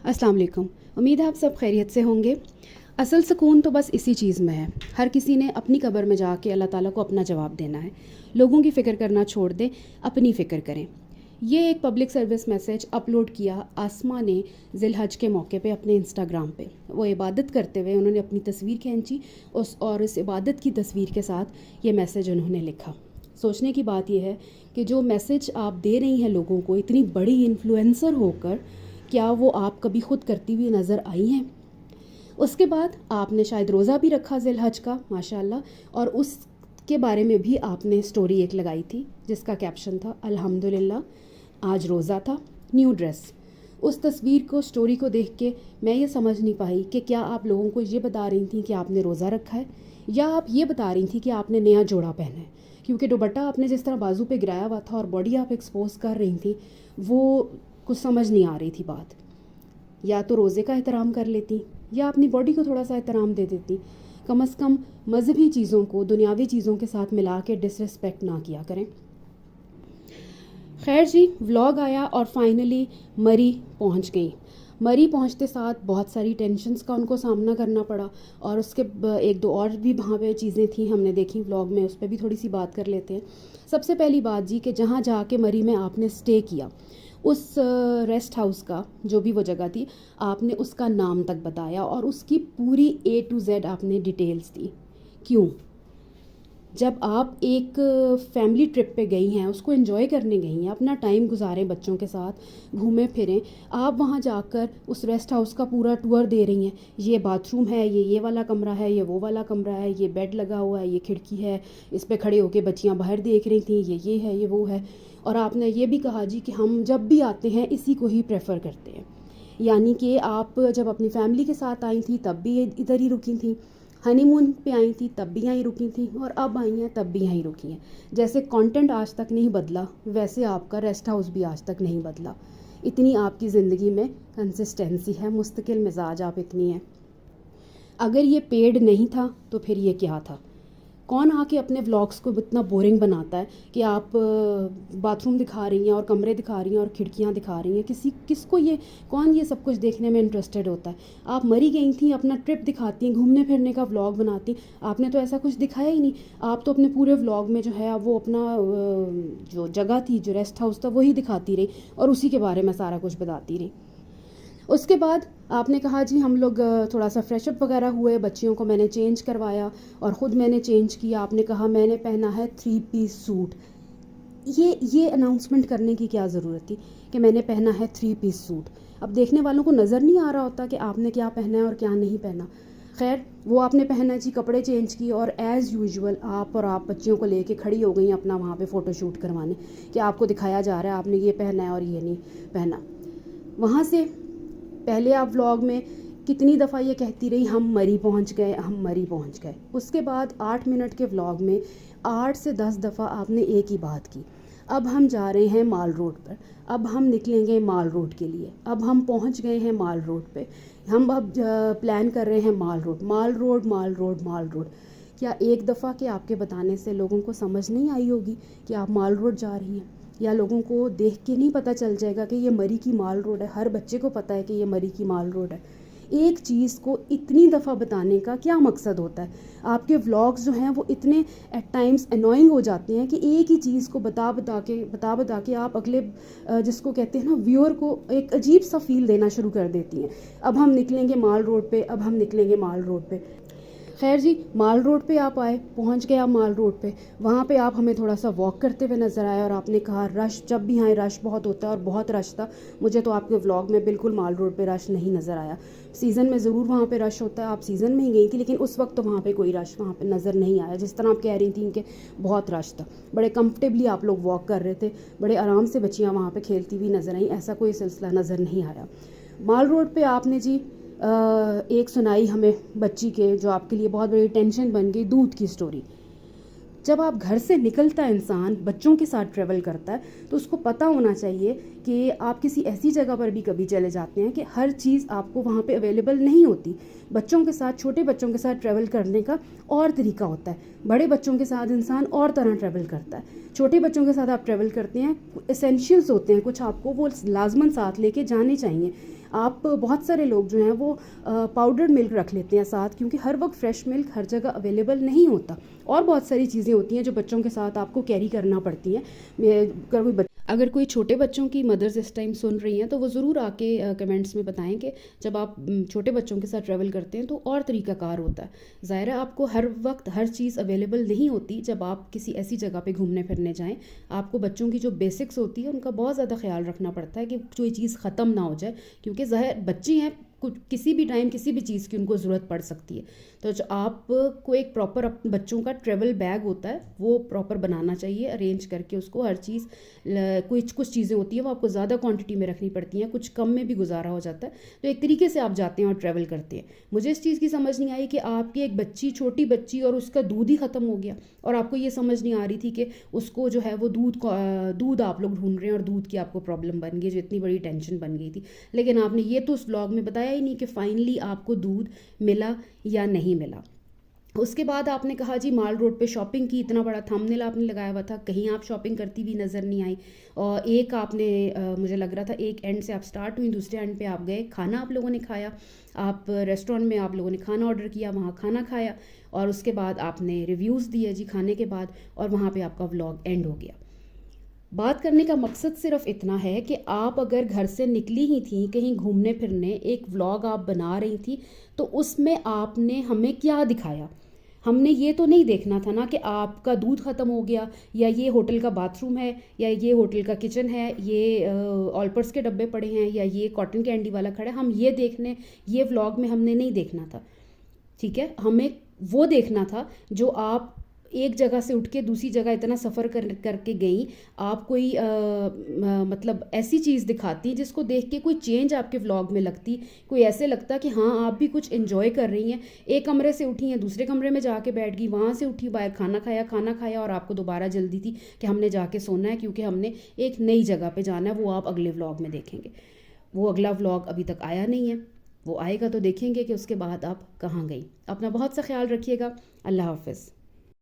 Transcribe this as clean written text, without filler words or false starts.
अस्सलाम वालेकुम। उम्मीद है आप सब खैरियत से होंगे। असल सुकून तो बस इसी चीज़ में है। हर किसी ने अपनी कब्र में जाके अल्लाह ताला को अपना जवाब देना है। लोगों की फ़िक्र करना छोड़ दें, अपनी फ़िक्र करें। ये एक पब्लिक सर्विस मैसेज अपलोड किया आसमा ने ज़िलहज के मौके पे अपने इंस्टाग्राम पे। वो इबादत करते हुए उन्होंने अपनी तस्वीर खींची और इस इबादत की तस्वीर के साथ ये मैसेज उन्होंने लिखा। सोचने की बात यह है कि जो मैसेज आप दे रही हैं लोगों को, इतनी बड़ी इन्फ्लुएंसर होकर, क्या वो आप कभी ख़ुद करती हुई नज़र आई हैं? उसके बाद आपने शायद रोज़ा भी रखा ज़िलहज का माशाल्लाह, और उसके बारे में भी आपने स्टोरी एक लगाई थी जिसका कैप्शन था अल्हम्दुलिल्लाह आज रोज़ा था, न्यू ड्रेस। उस तस्वीर को, स्टोरी को देख के मैं ये समझ नहीं पाई कि क्या आप लोगों को ये बता रही थी कि आपने रोज़ा रखा है, या आप ये बता रही थी कि आपने नया जोड़ा पहना है। क्योंकि दुपट्टा आपने जिस तरह बाजू पे गिराया हुआ था और बॉडी आप एक्सपोज कर रही थी, वो कुछ समझ नहीं आ रही थी बात। या तो रोज़े का एहतराम कर लेती, या अपनी बॉडी को थोड़ा सा एहतराम दे देती। कम से कम मजहबी चीज़ों को दुनियावी चीज़ों के साथ मिला के डिसरिस्पेक्ट ना किया करें। खैर जी, व्लॉग आया और फाइनली मरी पहुंच गई। मरी पहुंचते साथ बहुत सारी टेंशन्स का उनको सामना करना पड़ा, और उसके एक दो और भी वहाँ पे चीज़ें थी हमने देखी व्लॉग में, उस पर भी थोड़ी सी बात कर लेते हैं। सबसे पहली बात जी कि जहाँ जाके मरी में आपने स्टे किया, उस रेस्ट हाउस का जो भी वो जगह थी, आपने उसका नाम तक बताया और उसकी पूरी A to Z आपने डिटेल्स दी। क्यों? जब आप एक फैमिली ट्रिप पे गई हैं, उसको एंजॉय करने गई हैं, अपना टाइम गुजारें बच्चों के साथ, घूमें फिरें, आप वहाँ जाकर उस रेस्ट हाउस का पूरा टूर दे रही हैं। ये बाथरूम है, ये वाला कमरा है, ये वो वाला कमरा है, ये बेड लगा हुआ है, ये खिड़की है, इस पे खड़े होकर बच्चियाँ बाहर देख रही थी, ये है, ये वो है। और आपने ये भी कहा जी कि हम जब भी आते हैं इसी को ही प्रेफर करते हैं। यानी कि आप जब अपनी फैमिली के साथ आई थी तब भी इधर ही रुकी थी, हनीमून पे आई थी तब भी यहीं रुकी थी, और अब आई हैं तब भी यहीं रुकी हैं। जैसे कंटेंट आज तक नहीं बदला, वैसे आपका रेस्ट हाउस भी आज तक नहीं बदला। इतनी आपकी ज़िंदगी में कंसिस्टेंसी है, मुस्तकिल मिजाज आप इतनी हैं। अगर ये पेड नहीं था तो फिर ये क्या था? कौन आके अपने व्लॉग्स को इतना बोरिंग बनाता है कि आप बाथरूम दिखा रही हैं और कमरे दिखा रही हैं और खिड़कियां दिखा रही हैं? किसको ये, कौन ये सब कुछ देखने में इंटरेस्टेड होता है? आप मरी गई थी, अपना ट्रिप दिखाती हैं, घूमने फिरने का व्लॉग बनाती। आपने तो ऐसा कुछ दिखाया ही नहीं। आप तो अपने पूरे व्लॉग में जो है वो अपना जो जगह थी, जो रेस्ट हाउस था, वही दिखाती रही और उसी के बारे में सारा कुछ बताती रही। उसके बाद आपने कहा जी हम लोग थोड़ा सा फ्रेशअप वगैरह हुए, बच्चियों को मैंने चेंज करवाया और ख़ुद मैंने चेंज किया। आपने कहा मैंने पहना है 3 पीस सूट। ये अनाउंसमेंट करने की क्या ज़रूरत थी कि मैंने पहना है 3 पीस सूट? अब देखने वालों को नज़र नहीं आ रहा होता कि आपने क्या पहना है और क्या नहीं पहना। खैर, वो आपने पहना जी, कपड़े चेंज किए और एज़ यूजुअल आप बच्चियों को लेके खड़ी हो गई अपना वहाँ पे फ़ोटो शूट करवाने कि आपको दिखाया जा रहा है आपने ये पहना है और ये नहीं पहना। वहाँ से पहले आप व्लॉग में कितनी दफ़ा ये कहती रही हम मरी पहुँच गए, हम मरी पहुँच गए। उसके बाद 8 मिनट के व्लॉग में 8 से 10 दफ़ा आपने एक ही बात की, अब हम जा रहे हैं माल रोड पर, अब हम निकलेंगे माल रोड के लिए, अब हम पहुँच गए हैं माल रोड पे, हम अब प्लान कर रहे हैं माल रोड, माल रोड, माल रोड, माल रोड। क्या एक दफ़ा के आपके बताने से लोगों को समझ नहीं आई होगी कि आप माल रोड जा रही हैं? या लोगों को देख के नहीं पता चल जाएगा कि ये मरी की माल रोड है? हर बच्चे को पता है कि ये मरी की माल रोड है। एक चीज़ को इतनी दफ़ा बताने का क्या मकसद होता है? आपके व्लॉग्स जो हैं वो इतने एट टाइम्स अनोइंग हो जाते हैं कि एक ही चीज़ को बता बता के आप अगले जिसको कहते हैं ना व्यूअर को एक अजीब सा फील देना शुरू कर देती हैं। अब हम निकलेंगे माल रोड पे, अब हम निकलेंगे माल रोड पे। खैर जी, माल रोड पे आप आए, पहुंच गए आप माल रोड पे। वहाँ पे आप हमें थोड़ा सा वॉक करते हुए नज़र आए और आपने कहा रश, जब भी आए रश बहुत होता है, और बहुत रश था। मुझे तो आपके व्लॉग में बिल्कुल माल रोड पे रश नहीं नज़र आया। सीज़न में ज़रूर वहाँ पे रश होता है, आप सीज़न में ही गई थी, लेकिन उस वक्त तो वहाँ पे कोई रश वहाँ पे नज़र नहीं आया। जिस तरह आप कह रही थी कि बहुत रश था, बड़े कंफर्टेबली आप लोग वॉक कर रहे थे, बड़े आराम से बच्चियाँ वहाँ पर खेलती हुई नज़र आई, ऐसा कोई सिलसिला नज़र नहीं आया। माल रोड पर आपने जी एक सुनाई हमें बच्ची के, जो आपके लिए बहुत बड़ी टेंशन बन गई, दूध की स्टोरी। जब आप घर से निकलता है इंसान, बच्चों के साथ ट्रैवल करता है, तो उसको पता होना चाहिए कि आप किसी ऐसी जगह पर भी कभी चले जाते हैं कि हर चीज़ आपको वहाँ पे अवेलेबल नहीं होती। बच्चों के साथ, छोटे बच्चों के साथ ट्रैवल करने का और तरीका होता है, बड़े बच्चों के साथ इंसान और तरह ट्रैवल करता है। छोटे बच्चों के साथ आप ट्रैवल करते हैं, एसेंशियल्स होते हैं कुछ, आपको वो लाजमन साथ लेके जाने चाहिए। آپ بہت سارے لوگ جو ہیں وہ پاؤڈرڈ ملک رکھ لیتے ہیں ساتھ، کیونکہ ہر وقت فریش ملک ہر جگہ اویلیبل نہیں ہوتا، اور بہت ساری چیزیں ہوتی ہیں جو بچوں کے ساتھ آپ کو کیری کرنا پڑتی ہیں. اگر کوئی چھوٹے بچوں کی مدرز اس ٹائم سن رہی ہیں تو وہ ضرور آ کے کمنٹس میں بتائیں کہ جب آپ چھوٹے بچوں کے ساتھ ٹریول کرتے ہیں تو اور طریقہ کار ہوتا ہے. ظاہر ہے آپ کو ہر وقت ہر چیز اویلیبل نہیں ہوتی. جب آپ کسی ایسی جگہ پہ گھومنے پھرنے جائیں، آپ کو بچوں کی جو بیسکس ہوتی ہے ان کا بہت زیادہ خیال رکھنا پڑتا ہے کہ کوئی چیز ختم نہ ہو جائے، کیونکہ ظاہر بچے ہیں، کسی بھی ٹائم کسی بھی چیز کی ان کو ضرورت پڑ سکتی ہے. تو جو آپ کو ایک پراپر بچوں کا ٹریول بیگ ہوتا ہے وہ پراپر بنانا چاہیے، ارینج کر کے اس کو ہر چیز. کچھ چیزیں ہوتی ہیں وہ آپ کو زیادہ کوانٹٹی میں رکھنی پڑتی ہیں، کچھ کم میں بھی گزارا ہو جاتا ہے. تو ایک طریقے سے آپ جاتے ہیں اور ٹریول کرتے ہیں. مجھے اس چیز کی سمجھ نہیں آئی کہ آپ کی ایک بچی، چھوٹی بچی، اور اس کا دودھ ہی ختم ہو گیا، اور آپ کو یہ سمجھ نہیں آ رہی تھی کہ اس کو جو ہے وہ دودھ آپ لوگ ڈھونڈ رہے ہیں اور دودھ کی آپ کو پرابلم بن گئی، جو اتنی بڑی ٹینشن بن گئی تھی. لیکن آپ نے یہ تو اس ولاگ میں بتایا ہی نہیں کہ فائنلی آپ کو دودھ ملا یا نہیں ملا. اس کے بعد آپ نے کہا جی مال روڈ پہ شاپنگ کی، اتنا بڑا تھمبنیل آپ نے لگایا ہوا تھا، کہیں آپ شاپنگ کرتی ہوئی نظر نہیں آئی. اور ایک آپ نے مجھے لگ رہا تھا ایک اینڈ سے آپ سٹارٹ ہوئی، دوسرے اینڈ پہ آپ گئے، کھانا آپ لوگوں نے کھایا، آپ ریسٹورینٹ میں آپ لوگوں نے کھانا آرڈر کیا، وہاں کھانا کھایا، اور اس کے بعد آپ نے ریویوز دیے جی کھانے کے بعد، اور وہاں پہ آپ کا ولاگ اینڈ ہو گیا. بات کرنے کا مقصد صرف اتنا ہے کہ آپ اگر گھر سے نکلی ہی تھیں کہیں گھومنے پھرنے، ایک ولاگ آپ بنا رہی تھی، تو اس میں آپ نے ہمیں کیا دکھایا. ہم نے یہ تو نہیں دیکھنا تھا نا کہ آپ کا دودھ ختم ہو گیا، یا یہ ہوٹل کا باتھ روم ہے، یا یہ ہوٹل کا کچن ہے، یہ آلپرس کے ڈبے پڑے ہیں، یا یہ کاٹن کینڈی والا کھڑا ہے. ہم یہ دیکھنے، یہ ولاگ میں ہم نے نہیں دیکھنا تھا. ٹھیک ہے، ہمیں وہ دیکھنا تھا جو آپ ایک جگہ سے اٹھ کے دوسری جگہ اتنا سفر کر کے گئیں، آپ کوئی مطلب ایسی چیز دکھاتی جس کو دیکھ کے کوئی چینج آپ کے ولاگ میں لگتی، کوئی ایسے لگتا کہ ہاں آپ بھی کچھ انجوائے کر رہی ہیں. ایک کمرے سے اٹھی ہیں، دوسرے کمرے میں جا کے بیٹھ گئی، وہاں سے اٹھی باہر کھانا کھایا اور آپ کو دوبارہ جلدی تھی کہ ہم نے جا کے سونا ہے، کیونکہ ہم نے ایک نئی جگہ پہ جانا ہے. وہ آپ اگلے ولاگ میں دیکھیں گے. وہ اگلا ولاگ ابھی تک آیا نہیں ہے، وہ آئے گا تو دیکھیں گے کہ اس کے بعد آپ کہاں گئی. اپنا بہت سا خیال رکھیے گا. اللہ حافظ.